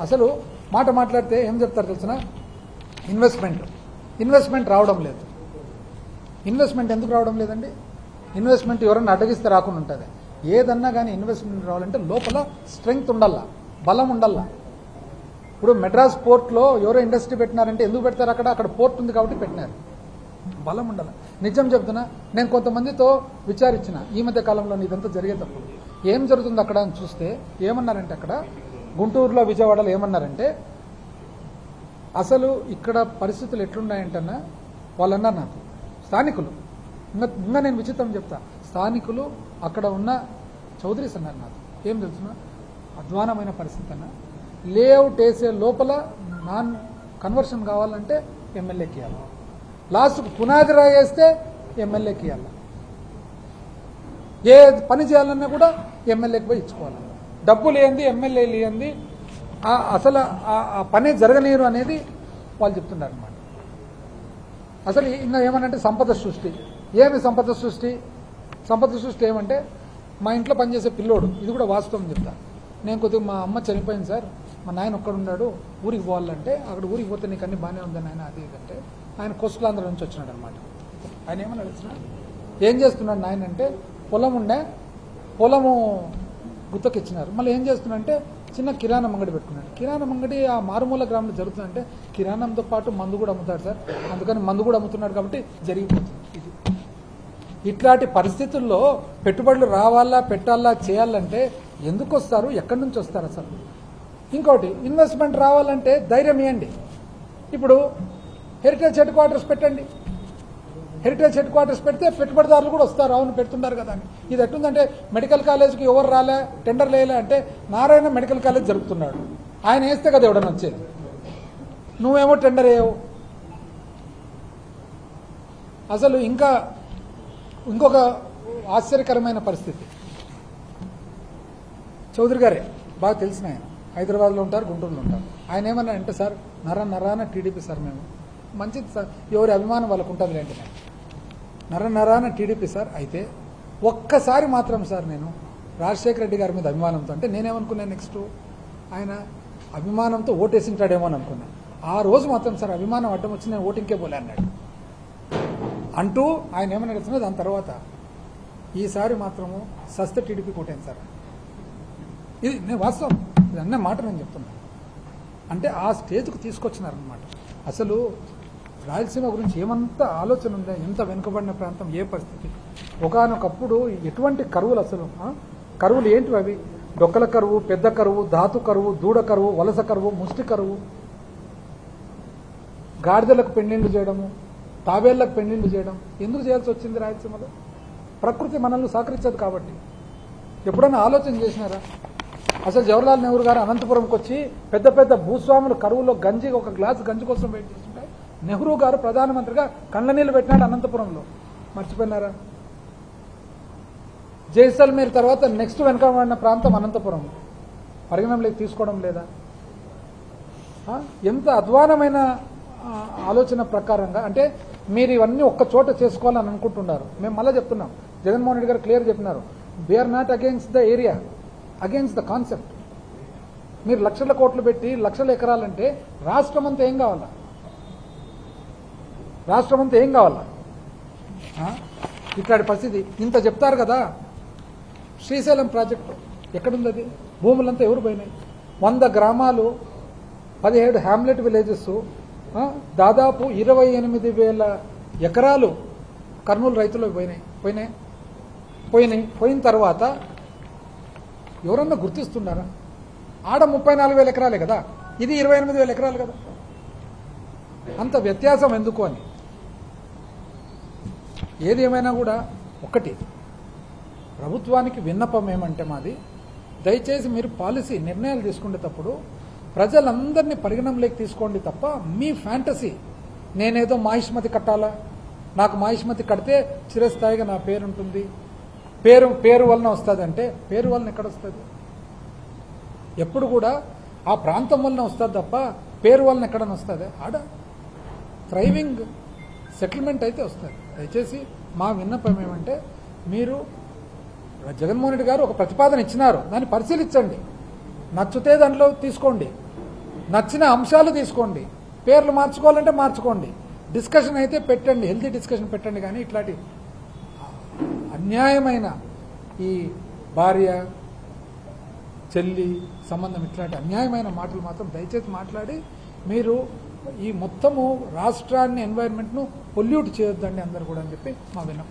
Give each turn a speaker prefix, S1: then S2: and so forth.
S1: అసలు మాట్లాడితే ఏం చెప్తారు తెలిసిన ఇన్వెస్ట్మెంట్ రావడం లేదు. ఇన్వెస్ట్మెంట్ ఎందుకు రావడం లేదండి? ఇన్వెస్ట్మెంట్ ఎవరన్నా అడ్డగిస్తే రాకుండా ఉంటుంది. ఏదన్నా కానీ ఇన్వెస్ట్మెంట్ రావాలంటే లోపల స్ట్రెంగ్త్ ఉండాలా, బలం ఉండాలా. ఇప్పుడు మెడ్రాస్ పోర్ట్లో ఎవరో ఇండస్ట్రీ పెట్టినారంటే ఎందుకు పెడతారు? అక్కడ పోర్ట్ ఉంది కాబట్టి పెట్టినారు. బలం ఉండాలి. నిజం చెప్తున్నా, నేను కొంతమందితో విచారించిన ఈ మధ్య కాలంలో ఇదంతా జరిగేటప్పుడు ఏం జరుగుతుంది అక్కడ అని చూస్తే ఏమన్నారంటే, అక్కడ గుంటూరులో విజయవాడలో ఏమన్నారంటే, అసలు ఇక్కడ పరిస్థితులు ఎట్లున్నాయంటన్నా వాళ్ళు అన్నారు నాకు, స్థానికులు. ఇంకా నేను విచిత్రం చెప్తా, స్థానికులు అక్కడ ఉన్న చౌదరీస్ అన్నారు నాకు, ఏం తెలుసునా, అధ్వానమైన పరిస్థితి అన్న. లేఅవుట్ వేసే లోపల నాన్ కన్వర్షన్ కావాలంటే ఎమ్మెల్యేకి ఇవ్వాలి, లాస్ట్కు పునాది రాయేస్తే ఎమ్మెల్యేకి ఇవ్వాలి, ఏ పని చేయాలన్నా కూడా ఎమ్మెల్యేకి పోయి ఇచ్చుకోవాలి. డబ్బులు ఏంది, ఎమ్మెల్యేలు ఏంది, అసలు ఆ పని జరగనీరు అనేది వాళ్ళు చెప్తున్నారు అన్నమాట. అసలు ఇంకా ఏమనంటే సంపద సృష్టి. ఏమి సంపద సృష్టి? సంపద సృష్టి ఏమంటే, మా ఇంట్లో పనిచేసే పిల్లోడు, ఇది కూడా వాస్తవం చెప్తా, నేను కొద్దిగా మా అమ్మ చనిపోయింది సార్, మా నాయన ఒక్కడున్నాడు, ఊరికి పోవాలంటే, అక్కడ ఊరికి పోతే నీకు అన్ని బాగానే ఉందని ఆయన అది ఇదంటే, ఆయన కోస్టలాంధ్ర నుంచి వచ్చినాడు అనమాట. ఆయన ఏమన్నా తెలిసిన ఏం చేస్తున్నాడు నాయన అంటే, పొలము గుత్తకిచ్చినారు, మళ్ళీ ఏం చేస్తున్నాడంటే చిన్న కిరాణం అంగడి పెట్టుకున్నాడు. కిరాణం అంగడి ఆ మారుమూల గ్రామంలో జరుగుతుందంటే కిరాణంతో పాటు మందు కూడా అమ్ముతాడు సార్, అందుకని మందు కూడా అమ్ముతున్నాడు కాబట్టి జరిగిపోతుంది. ఇది ఇట్లాంటి పరిస్థితుల్లో పెట్టుబడులు రావాలా, పెట్టాలా, చేయాలంటే ఎందుకు వస్తారు, ఎక్కడి నుంచి వస్తారు అసలు? ఇంకోటి, ఇన్వెస్ట్మెంట్ రావాలంటే ధైర్యం ఇవ్వండి. ఇప్పుడు హెరిటేజ్ హెడ్ క్వార్టర్స్ పెట్టండి. హెరిటేజ్ హెడ్ క్వార్టర్స్ పెడితే పెట్టుబడిదారులు కూడా వస్తారు, అవును పెడుతున్నారు కదా అని. ఇది ఎట్టుందంటే, మెడికల్ కాలేజ్కి ఎవరు రాలే, టెండర్ వేయలే అంటే నారాయణ మెడికల్ కాలేజ్ జరుపుతున్నాడు, ఆయన వేస్తే కదా ఎవడన్నా వచ్చేది, నువ్వేమో టెండర్ వేయవు. అసలు ఇంకొక ఆశ్చర్యకరమైన పరిస్థితి, చౌదరి గారే బాగా తెలిసిన ఆయన, హైదరాబాద్లో ఉంటారు, గుంటూరులో ఉంటారు. ఆయన ఏమన్నా అంటే, సార్ నరాన టీడీపీ సార్, మేము మంచిది సార్, ఎవరి అభిమానం వాళ్ళకు ఉంటుంది లేండి, నరాన టీడీపీ సార్. అయితే ఒక్కసారి మాత్రం సార్ నేను రాజశేఖర రెడ్డి గారి మీద అభిమానంతో, అంటే నేనేమనుకున్నాను, నెక్స్ట్ ఆయన అభిమానంతో ఓటేసింటాడేమో అని అనుకున్నాను. ఆ రోజు మాత్రం సార్ అభిమానం అడ్డం వచ్చి నేను ఓటింగ్కే పోలే అన్నాడు అంటూ ఆయన ఏమన్నా అడుగుతున్నా. దాని తర్వాత ఈసారి మాత్రము సస్త టీడీపీ కోటాను సార్. ఇది నేను వాస్తవం, ఇది అన్న మాట నేను చెప్తున్నాను. అంటే ఆ స్టేజ్కు తీసుకొచ్చినారనమాట. అసలు రాయలసీమ గురించి ఏమంత ఆలోచన ఉందా, ఎంత వెనుకబడిన ప్రాంతం, ఏ పరిస్థితి. ఒకానొకప్పుడు ఎటువంటి కరువులు, అసలు కరువులు ఏంటివి అవి? డొక్కల కరువు, పెద్ద కరువు, ధాతు కరువు, దూడ కరువు, వలస కరువు, ముష్టి కరువు, గాడిదలకు పెండిండ్లు చేయడము, తాబేళ్లకు పెండిండ్లు చేయడం. ఎందుకు చేయాల్సి వచ్చింది రాయలసీమలో? ప్రకృతి మనల్ని సహకరించదు కాబట్టి. ఎప్పుడైనా ఆలోచన చేసినారా? అసలు జవహర్లాల్ నెహ్రూ గారు అనంతపురంకి వచ్చి పెద్ద పెద్ద భూస్వాములు కరువులో ఒక గ్లాసు గంజి కోసం వెయిట్ చేస్తుంటే నెహ్రూ గారు ప్రధానమంత్రిగా కళ్ళ నీళ్లు పెట్టినాడు అనంతపురంలో. మర్చిపోయినారా? జైసల్మేర్ తర్వాత నెక్స్ట్ వెనుకబడిన ప్రాంతం అనంతపురం, పరిగణనలోకి తీసుకోవడం లేదా? ఎంత అధ్వానమైన ఆలోచన ప్రకారంగా, అంటే మీరు ఇవన్నీ ఒక్క చోట చేసుకోవాలని అనుకుంటున్నారు. మేము మళ్ళీ చెప్తున్నాం, జగన్మోహన్ రెడ్డి గారు క్లియర్ చెప్పినారు, we're not against the area, against the concept. మీరు లక్షల కోట్లు పెట్టి లక్షల ఎకరాలంటే రాష్ట్రం అంతా ఏం కావాలా? రాష్ట్రం అంతా ఏం కావాలా? ఇట్లాంటి పరిస్థితి. ఇంత చెప్తారు కదా, శ్రీశైలం ప్రాజెక్టు ఎక్కడుంది? అది భూములంతా ఎవరు పోయినాయి? 100 గ్రామాలు, 17 హ్యామ్లెట్ విలేజెస్, దాదాపు 28,000 ఎకరాలు కర్నూలు రైతులకు పోయిన తర్వాత ఎవరన్నా గుర్తిస్తున్నారా? ఆడ 34,000 ఎకరాలే కదా, ఇది 28,000 ఎకరాలు కదా. అంత వ్యత్యాసం ఎందుకు అని. ఏది ఏమైనా కూడా ఒకటి, ప్రభుత్వానికి విన్నపం ఏమంటే మాది, దయచేసి మీరు పాలసీ నిర్ణయాలు తీసుకునేటప్పుడు ప్రజలందరినీ పరిగణనలోకి తీసుకోండి తప్ప మీ ఫ్యాంటసీ, నేనేదో మాహిష్మతి కట్టాలా, నాకు మాహిష్మతి కడితే చిరస్థాయిగా నా పేరు ఉంటుంది, పేరు వలన వస్తుంది అంటే పేరు వలన ఎక్కడ వస్తుంది? ఎప్పుడు కూడా ఆ ప్రాంతం వలన వస్తుంది తప్ప పేరు వలన ఎక్కడన్నా వస్తుంది? ఆడ థ్రైవింగ్ సెటిల్మెంట్ అయితే వస్తుంది. దయచేసి మా విన్నపం ఏమంటే, మీరు జగన్మోహన్ రెడ్డి గారు ఒక ప్రతిపాదన ఇచ్చినారు, దాన్ని పరిశీలించండి, నచ్చితే దాంట్లో తీసుకోండి, నచ్చిన అంశాలు తీసుకోండి, పేర్లు మార్చుకోవాలంటే మార్చుకోండి, డిస్కషన్ అయితే పెట్టండి, హెల్తీ డిస్కషన్ పెట్టండి. కానీ ఇట్లాంటి అన్యాయమైన ఈ భార్య చెల్లి సంబంధం ఇట్లాంటి అన్యాయమైన మాటలు మాత్రం దయచేసి మాట్లాడి మీరు ఈ మొత్తము రాష్ట్రాన్ని ఎన్వైరన్మెంట్ను పొల్యూట్ చేయొద్దండి అందరు కూడా అని చెప్పి మా విన్నపం.